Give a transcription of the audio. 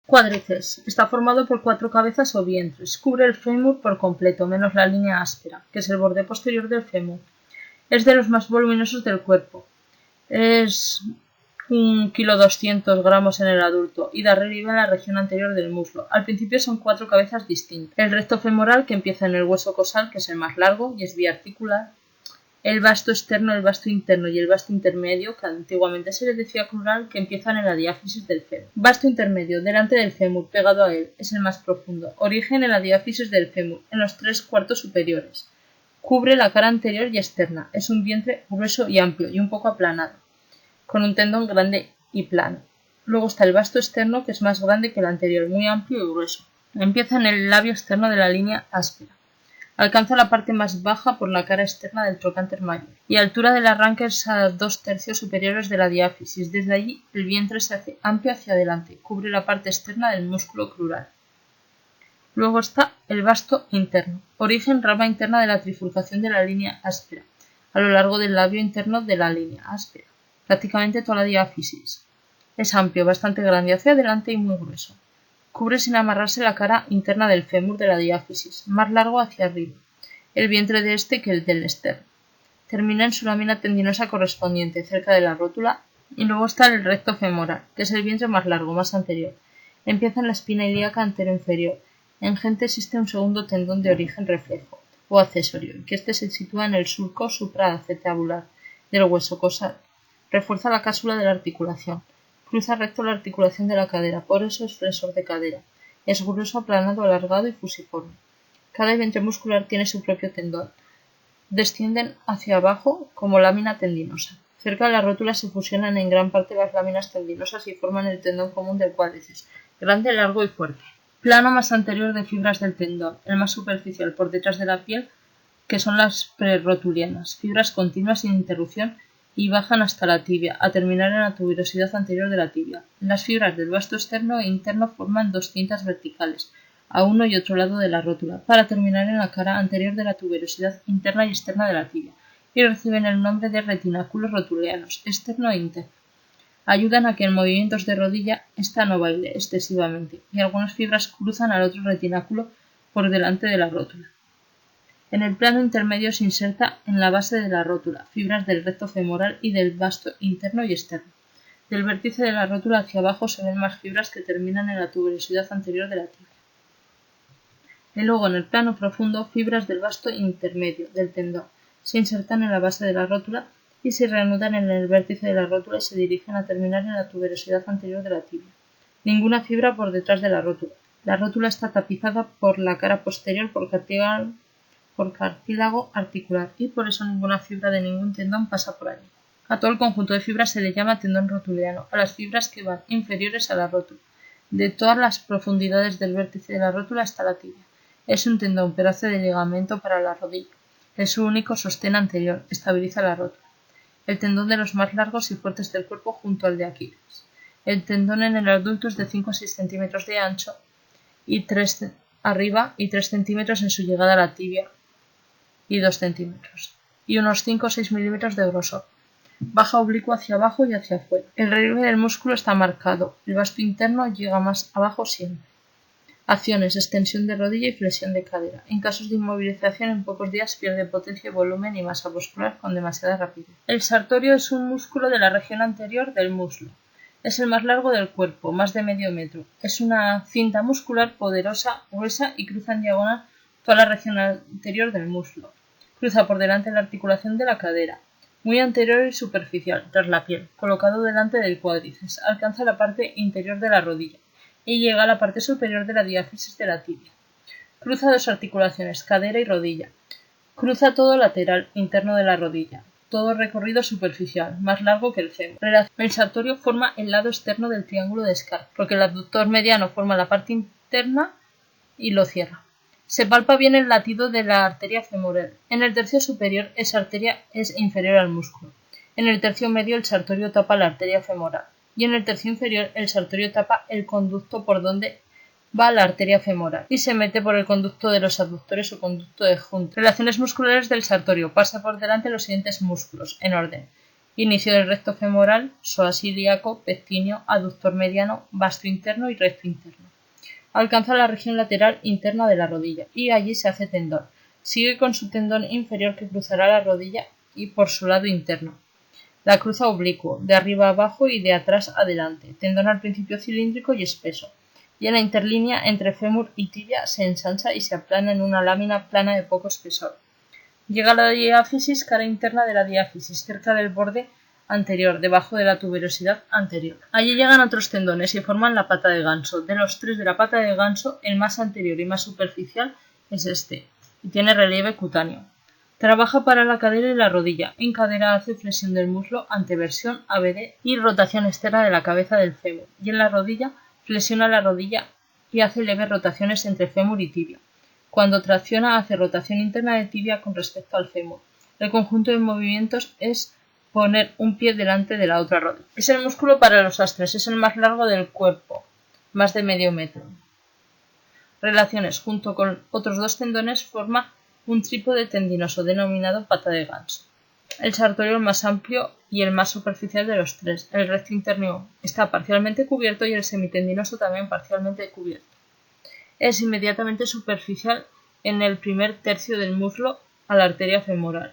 Cuádriceps. Está formado por 4 cabezas o vientres. Cubre el fémur por completo, menos la línea áspera, que es el borde posterior del fémur. Es de los más voluminosos del cuerpo. Es 1,2 kg en el adulto y da relieve en la región anterior del muslo. Al principio son 4 cabezas distintas. El recto femoral, que empieza en el hueso cosal, que es el más largo y es biarticular. El vasto externo, el vasto interno y el vasto intermedio, que antiguamente se le decía crural, que empiezan en la diáfisis del fémur. Vasto intermedio, delante del fémur, pegado a él, es el más profundo. Origen en la diáfisis del fémur, en los 3/4 superiores. Cubre la cara anterior y externa. Es un vientre grueso y amplio y un poco aplanado, con un tendón grande y plano. Luego está el vasto externo, que es más grande que el anterior, muy amplio y grueso. Empieza en el labio externo de la línea áspera. Alcanza la parte más baja por la cara externa del trocánter mayor y altura del arranque es a 2/3 superiores de la diáfisis. Desde allí el vientre se hace amplio hacia adelante, cubre la parte externa del músculo crural. Luego está el vasto interno, origen rama interna de la trifurcación de la línea áspera, a lo largo del labio interno de la línea áspera, prácticamente toda la diáfisis. Es amplio, bastante grande hacia adelante y muy grueso. Cubre sin amarrarse la cara interna del fémur de la diáfisis, más largo hacia arriba, el vientre de este que el del externo. Termina en su lámina tendinosa correspondiente, cerca de la rótula, y luego está el recto femoral, que es el vientre más largo, más anterior. Empieza en la espina ilíaca anteroinferior. En gente existe un segundo tendón de origen reflejo, o accesorio, que este se sitúa en el surco supraacetabular del hueso cosal. Refuerza la cápsula de la articulación. Cruza recto la articulación de la cadera, por eso es flexor de cadera. Es grueso, aplanado, alargado y fusiforme. Cada vientre muscular tiene su propio tendón. Descienden hacia abajo como lámina tendinosa. Cerca de la rótula se fusionan en gran parte las láminas tendinosas y forman el tendón común del cuádriceps, grande, largo y fuerte. Plano más anterior de fibras del tendón, el más superficial por detrás de la piel, que son las prerotulianas, fibras continuas sin interrupción y bajan hasta la tibia, a terminar en la tuberosidad anterior de la tibia. Las fibras del vasto externo e interno forman 2 cintas verticales, a uno y otro lado de la rótula, para terminar en la cara anterior de la tuberosidad interna y externa de la tibia, y reciben el nombre de retináculos rotulianos, externo e interno. Ayudan a que en movimientos de rodilla ésta no baile excesivamente, y algunas fibras cruzan al otro retináculo por delante de la rótula. En el plano intermedio se inserta en la base de la rótula, fibras del recto femoral y del vasto interno y externo. Del vértice de la rótula hacia abajo se ven más fibras que terminan en la tuberosidad anterior de la tibia. Y luego en el plano profundo, fibras del vasto intermedio del tendón se insertan en la base de la rótula y se reanudan en el vértice de la rótula y se dirigen a terminar en la tuberosidad anterior de la tibia. Ninguna fibra por detrás de la rótula. La rótula está tapizada por la cara posterior por cartílago articular y por eso ninguna fibra de ningún tendón pasa por allí. A todo el conjunto de fibras se le llama tendón rotuliano, a las fibras que van inferiores a la rótula, de todas las profundidades del vértice de la rótula hasta la tibia. Es un tendón, pero hace de ligamento para la rodilla. Es su único sostén anterior, estabiliza la rótula. El tendón de los más largos y fuertes del cuerpo junto al de Aquiles. El tendón en el adulto es de 5 a 6 centímetros de ancho y 3 arriba y 3 centímetros en su llegada a la tibia y 2 centímetros, y unos 5 o 6 milímetros de grosor. Baja oblicuo hacia abajo y hacia afuera. El relieve del músculo está marcado. El vasto interno llega más abajo siempre. Acciones: extensión de rodilla y flexión de cadera. En casos de inmovilización, en pocos días pierde potencia, volumen y masa muscular con demasiada rapidez. El sartorio es un músculo de la región anterior del muslo. Es el más largo del cuerpo, más de medio metro. Es una cinta muscular poderosa, gruesa y cruza en diagonal toda la región anterior del muslo. Cruza por delante la articulación de la cadera, muy anterior y superficial, tras la piel, colocado delante del cuádriceps. Alcanza la parte interior de la rodilla y llega a la parte superior de la diáfisis de la tibia. Cruza 2 articulaciones, cadera y rodilla. Cruza todo lateral interno de la rodilla. Todo recorrido superficial, más largo que el fémur. El sartorio forma el lado externo del triángulo de Scarf, porque el abductor mediano forma la parte interna y lo cierra. Se palpa bien el latido de la arteria femoral. En el tercio superior esa arteria es inferior al músculo. En el tercio medio el sartorio tapa la arteria femoral. Y en el tercio inferior el sartorio tapa el conducto por donde va la arteria femoral y se mete por el conducto de los abductores o conducto de Hunter. Relaciones musculares del sartorio. Pasa por delante los siguientes músculos, en orden: Inicio del recto femoral, psoas ilíaco, pectíneo, aductor mediano, vasto interno y recto interno. Alcanza la región lateral interna de la rodilla y allí se hace tendón. Sigue con su tendón inferior que cruzará la rodilla y por su lado interno. La cruza oblicuo, de arriba a abajo y de atrás adelante, tendón al principio cilíndrico y espeso. Y en la interlínea entre fémur y tibia se ensancha y se aplana en una lámina plana de poco espesor. Llega a la diáfisis, cara interna de la diáfisis, cerca del borde anterior, debajo de la tuberosidad anterior. Allí llegan otros tendones y forman la pata de ganso. De los tres de la pata de ganso, el más anterior y más superficial es este, y tiene relieve cutáneo. Trabaja para la cadera y la rodilla. En cadera hace flexión del muslo, anteversión, ABD y rotación externa de la cabeza del fémur. Y en la rodilla, flexiona la rodilla y hace leves rotaciones entre fémur y tibia. Cuando tracciona, hace rotación interna de tibia con respecto al fémur. El conjunto de movimientos es poner un pie delante de la otra rodilla. Es el músculo para los astres, es el más largo del cuerpo, más de medio metro. Relaciones junto con otros dos tendones forma un trípode tendinoso denominado pata de ganso. El sartorio más amplio y el más superficial de los tres. El recto interno está parcialmente cubierto y el semitendinoso también parcialmente cubierto. Es inmediatamente superficial en el primer tercio del muslo a la arteria femoral.